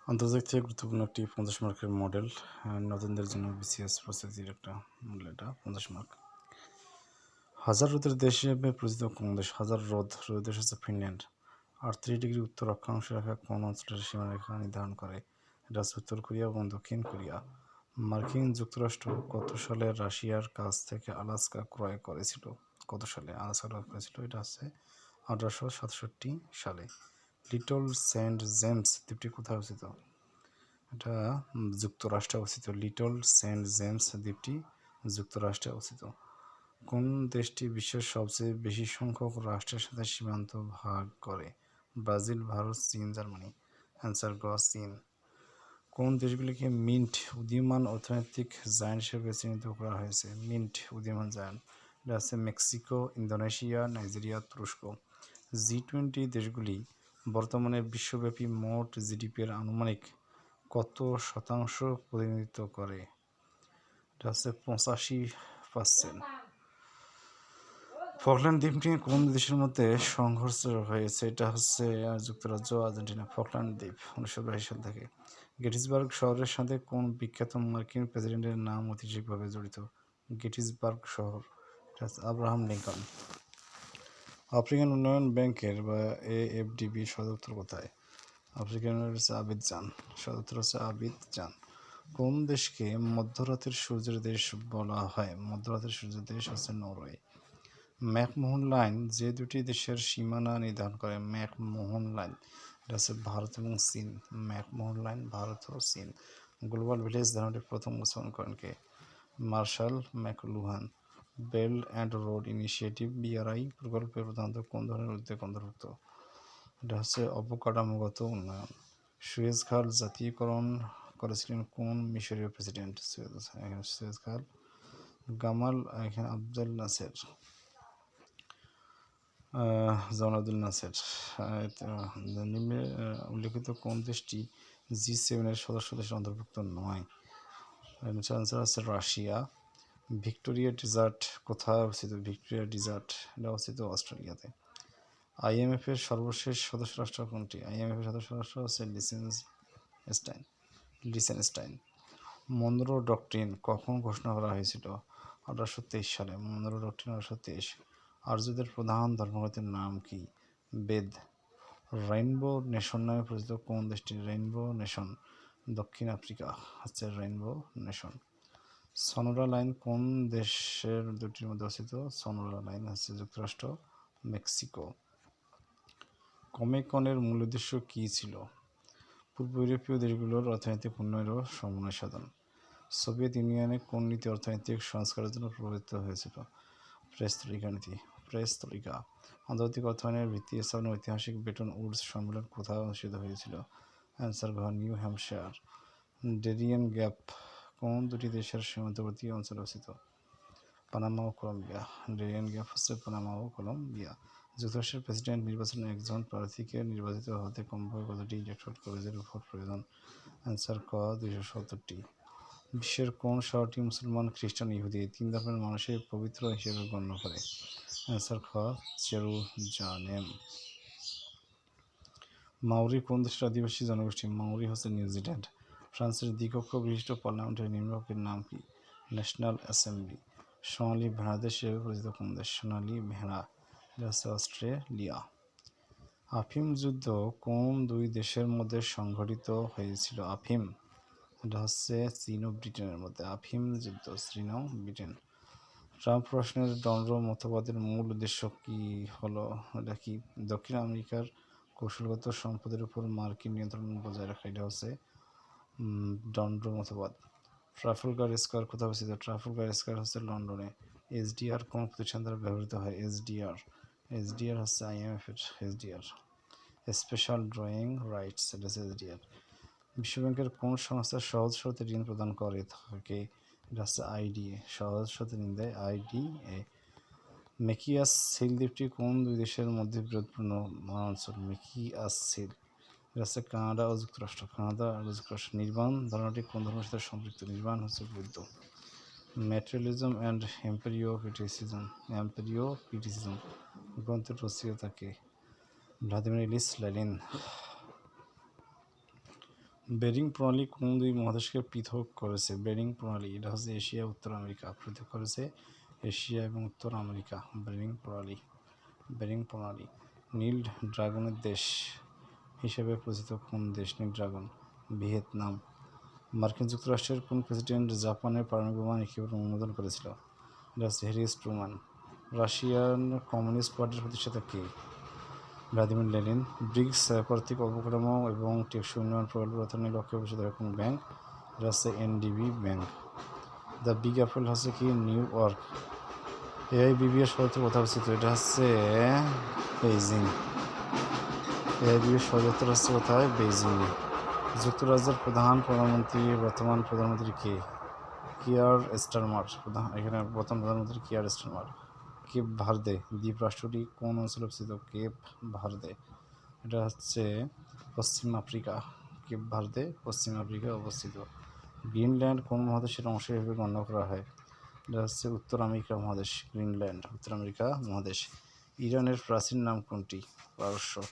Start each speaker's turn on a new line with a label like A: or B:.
A: আন্তর্জাতিক গুরুত্বপূর্ণ একটি ৫০ মার্কের মডেল। নতুনদের জন্য বিসিএস প্রস্তুতির একটা মডেল, এটা ৫০ মার্ক। হাজার হ্রদের দেশ হিসেবে পরিচিত কোন দেশ? হাজার হ্রদের দেশ হচ্ছে ফিনল্যান্ড। ৩৮ ডিগ্রি উত্তর অক্ষাংশে রাখা কোন অঞ্চলের সীমারেখা নির্ধারণ করে? এটা হচ্ছে উত্তর কোরিয়া এবং দক্ষিণ কোরিয়া। মার্কিন যুক্তরাষ্ট্র কত সালে রাশিয়ার কাছ থেকে আলাস্কা ক্রয় করেছিল? কত সালে আলাস্কা ক্রয় করেছিল? এটা হচ্ছে ১৮৬৭ সালে। লিটল সেন্ট জেমস দ্বীপটি কোথায় অবস্থিত? এটা যুক্তরাষ্ট্রে অবস্থিত। লিটল সেন্ট জেমস দ্বীপটি যুক্তরাষ্ট্রে অবস্থিত। কোন দেশটি বিশ্বের সবচেয়ে বেশি সংখ্যক রাষ্ট্রের সাথে সীমান্ত ভাগ করে? ব্রাজিল, ভারত, চীন, জার্মানি। অ্যান্সার গ, চীন। কোন দেশগুলিকে মিন্ট উদীয়মান অর্থনৈতিক জায়ান্ট হিসেবে চিহ্নিত করা হয়েছে? মিন্ট উদীয়মান জায়ান্ট, এটা আছে মেক্সিকো, ইন্দোনেশিয়া, নাইজেরিয়া, তুরস্ক। জি-20 দেশগুলি বর্তমানে বিশ্বব্যাপী মোট জিডিপির আনুমানিক কত শতাংশ প্রতিনিধিত্ব করে? এটা হচ্ছে 85%। ফকল্যান্ড দ্বীপ নিয়ে কোন দেশের মধ্যে সংঘর্ষ হয়েছে? এটা হচ্ছে যুক্তরাজ্য, আর্জেন্টিনা। ফকল্যান্ড দ্বীপ 1982 সাল থেকে। গেটিসবার্গ শহরের সাথে কোন বিখ্যাত মার্কিন প্রেসিডেন্টের নাম ঐতিহাসিকভাবে জড়িত? গেটিসবার্গ শহর, এটা হচ্ছে আব্রাহাম লিঙ্কন। আফ্রিকান উন্নয়ন ব্যাংকের বা এএফডিবি সদর দপ্তর কোথায়? আফ্রিকান উন্নয়ন হচ্ছে আবিদজান, সদর দপ্তর হচ্ছে আবিদজান। কোন দেশকে মধ্যরাতের সূর্যের দেশ বলা হয়? মধ্যরাতের সূর্যের দেশ হচ্ছে নরওয়ে। ম্যাকমোহন লাইন যে দুটি দেশের সীমানা নির্ধারণ করে? ম্যাকমোহন লাইন, এটা হচ্ছে ভারত এবং চীন। ম্যাকমোহন লাইন ভারত ও চীন। গ্লোবাল ভিলেজ ধারণাটি প্রথম উপস্থাপন করেন কে? Marshall McLuhan. Belt and road initiative BRI প্রকল্পে প্রধানত কোন ধরনের উদ্যোগ অন্তর্ভুক্ত? এটা হচ্ছে অবকাঠামোগত উন্নয়ন। সুয়েজ খাল জাতীয়করণ করেছিলেন কোন মিশরীয় প্রেসিডেন্ট? সুয়েজ খাল Gamal Abdel Nasser, Jamal Abdul Nasser. নিম্নে উল্লেখিত কোন দেশটি জি7-এর সদস্য দেশের অন্তর্ভুক্ত নয়? আনসার আছে রাশিয়া। ভিক্টোরিয়া ডেজার্ট কোথায় অবস্থিত? ভিক্টোরিয়া ডেজার্ট এটা অবস্থিত অস্ট্রেলিয়াতে। আইএমএফ এর সর্বশেষ সদস্য রাষ্ট্র কোনটি? আইএমএফ এর সদস্য রাষ্ট্র হচ্ছে লিচেনস্টাইন। মনরো ডক্ট্রিন কখন ঘোষণা করা হয়েছিল? 1823 সালে। Munro doctrine 1823। আর্যদের প্রধান ধর্মগ্রন্থের নাম কি? বেদ। রেইনবো নেশন নামে পরিচিত কোন দেশটি? রেইনবো নেশন দক্ষিণ আফ্রিকা হচ্ছে রেইনবো নেশন। সনোরা লাইন কোন দেশের দুটির মধ্যে অবস্থিত? সনোরা লাইন হচ্ছে যুক্তরাষ্ট্র, মেক্সিকো। কমেকনের মূল উদ্দেশ্য কী ছিল? পূর্ব ইউরোপীয় দেশগুলোর অর্থনৈতিক উন্নয়ন ও সমন্বয় সাধন। সোভিয়েত ইউনিয়নে কোন নীতি অর্থনৈতিক সংস্কারের জন্য প্রবর্তিত হয়েছিল? প্রেস্তলিকা নীতি। প্রেস্তলিকা। আন্তর্জাতিক অর্থায়নের ভিত্তি স্থাপনের ঐতিহাসিক বেটন উডস সম্মেলন কোথায় অনুষ্ঠিত হয়েছিল? অ্যান্সার ঘ, নিউ হ্যাম্পশায়ার। ডেরিয়ান গ্যাপ কোন দুটি দেশের সীমান্তবর্তী অঞ্চলে অবস্থিত? পানামা ও কলম্বিয়া। ডেরিয়ান গ্যাপ হচ্ছে পানামা ও কলম্বিয়া। যুক্তরাষ্ট্রের প্রেসিডেন্ট নির্বাচনে একজন প্রার্থীকে নির্বাচিত হতে কমপক্ষে কতটি ইলেকট্রাল কলেজের ভোট প্রয়োজন? অ্যান্সার ক, 270টি। বিশ্বের কোন শহরটি মুসলমান, খ্রিস্টান, ইহুদি তিন ধর্মের মানুষের পবিত্র হিসেবে গণ্য করে? অ্যান্সার খ, জেরুজালেম। মাউরি কোন দেশের আদিবাসী জনগোষ্ঠী? মাউরি হচ্ছে নিউজিল্যান্ড। ফ্রান্সের দ্বিকক্ষ বিশিষ্ট পার্লামেন্টের নিম্নকক্ষের নাম কি? National assembly. সোনালী ভেড়া দেশ হিসেবে পরিচিত কোন দেশ? সোনালী ভেড়া, এটা হচ্ছে অস্ট্রেলিয়া। আফিম যুদ্ধ কোন দুই দেশের মধ্যে সংঘটিত হয়েছিল? আফিম, এটা হচ্ছে চীন ও ব্রিটেনের মধ্যে। আফিম যুদ্ধ চীন ও ব্রিটেন। ট্রাম্প প্রশ্নের ডনরো মতবাদের মূল উদ্দেশ্য কি হলো? এটা কি? দক্ষিণ আমেরিকার কৌশলগত সম্পদের উপর মার্কিন নিয়ন্ত্রণ বজায় রাখা, এটা হচ্ছে ডনরো মতবাদ। ট্রাফালগার স্কয়ার কোথায় অবস্থিত? ট্রাফালগার স্কয়ার হচ্ছে লন্ডনে। এসডিআর কোন প্রতিষ্ঠান দ্বারা ব্যবহৃত হয়? এসডিআর হচ্ছে আইএমএফ এর এসডিআর, স্পেশাল ড্রয়িং রাইটস, এটা হচ্ছে এসডিআর। বিশ্বব্যাংকের কোন সংস্থা সহজ শর্তে ঋণ প্রদান করে থাকে? এটা হচ্ছে আইডিএ, সহজ শর্তে ঋণ দেয় আইডিএ। মেকিয়াস সিল দ্বীপটি কোন দুই দেশের মধ্যে বিরোধপূর্ণ অঞ্চল? মেকিয়াস সিল, এটা হচ্ছে কানাডা ও যুক্তরাষ্ট্র। কানাডা আর যুক্তরাষ্ট্র। নির্বাণ ধারণাটি কোন ধর্মের সাথে সম্পৃক্ত? নির্বাণ হচ্ছে বৌদ্ধ। ম্যাটেরিয়ালিজম অ্যান্ড এম্পেরিওক্রিটিসিজম গ্রন্থের রচয়িতা কে? Vladimir Ilyich Lenin. বেরিং প্রণালী কোন দুই মহাদেশকে পৃথক করেছে? বেরিং প্রণালী এটা হচ্ছে এশিয়া উত্তর আমেরিকা পৃথক করেছে এশিয়া এবং উত্তর আমেরিকা। বেরিং প্রণালী। নীল ড্রাগনের দেশ হিসেবে পরিচিত কোন দেশ? নীল ড্রাগন ভিয়েতনাম। মার্কিন যুক্তরাষ্ট্রের কোন প্রেসিডেন্ট জাপানের পারমাণবিক বোমা নিক্ষেপের অনুমোদন করেছিল? এটা হচ্ছে হ্যারি ট্রুম্যান। রাশিয়ান কমিউনিস্ট পার্টির প্রতিষ্ঠাতা কে? Vladimir Lenin. ব্রিক্স কর্তৃক অবকাঠামো এবং টেকসই উন্নয়ন প্রকল্প রূপায়ণের লক্ষ্যে প্রতিষ্ঠিত কোন ব্যাংক? এটা হচ্ছে NDB bank. The big Apple হচ্ছে কি? New York. এআইবিবি এর সদর কোথায় অবস্থিত? এটা হচ্ছে বেইজিং। এআইবিবি এর সদর দপ্তর হচ্ছে কোথায়? বেইজিং। যুক্তরাজ্যের বর্তমান প্রধানমন্ত্রী কে? Keir Starmer. এখানে বর্তমান প্রধানমন্ত্রী কিয়ার স্টারমার। কেপ ভার্দে দ্বীপ রাষ্ট্রটি কোন অঞ্চলে অবস্থিত? কেপ ভার্দে এটা হচ্ছে পশ্চিম আফ্রিকা। কেপ ভার্দে পশ্চিম আফ্রিকায় অবস্থিত। গ্রিনল্যান্ড কোন মহাদেশের অংশ হিসেবে গণ্য করা হয়? এটা হচ্ছে উত্তর আমেরিকা মহাদেশ। গ্রিনল্যান্ড উত্তর আমেরিকা মহাদেশ। ইরানের প্রাচীন নাম কোনটি? পারস্য।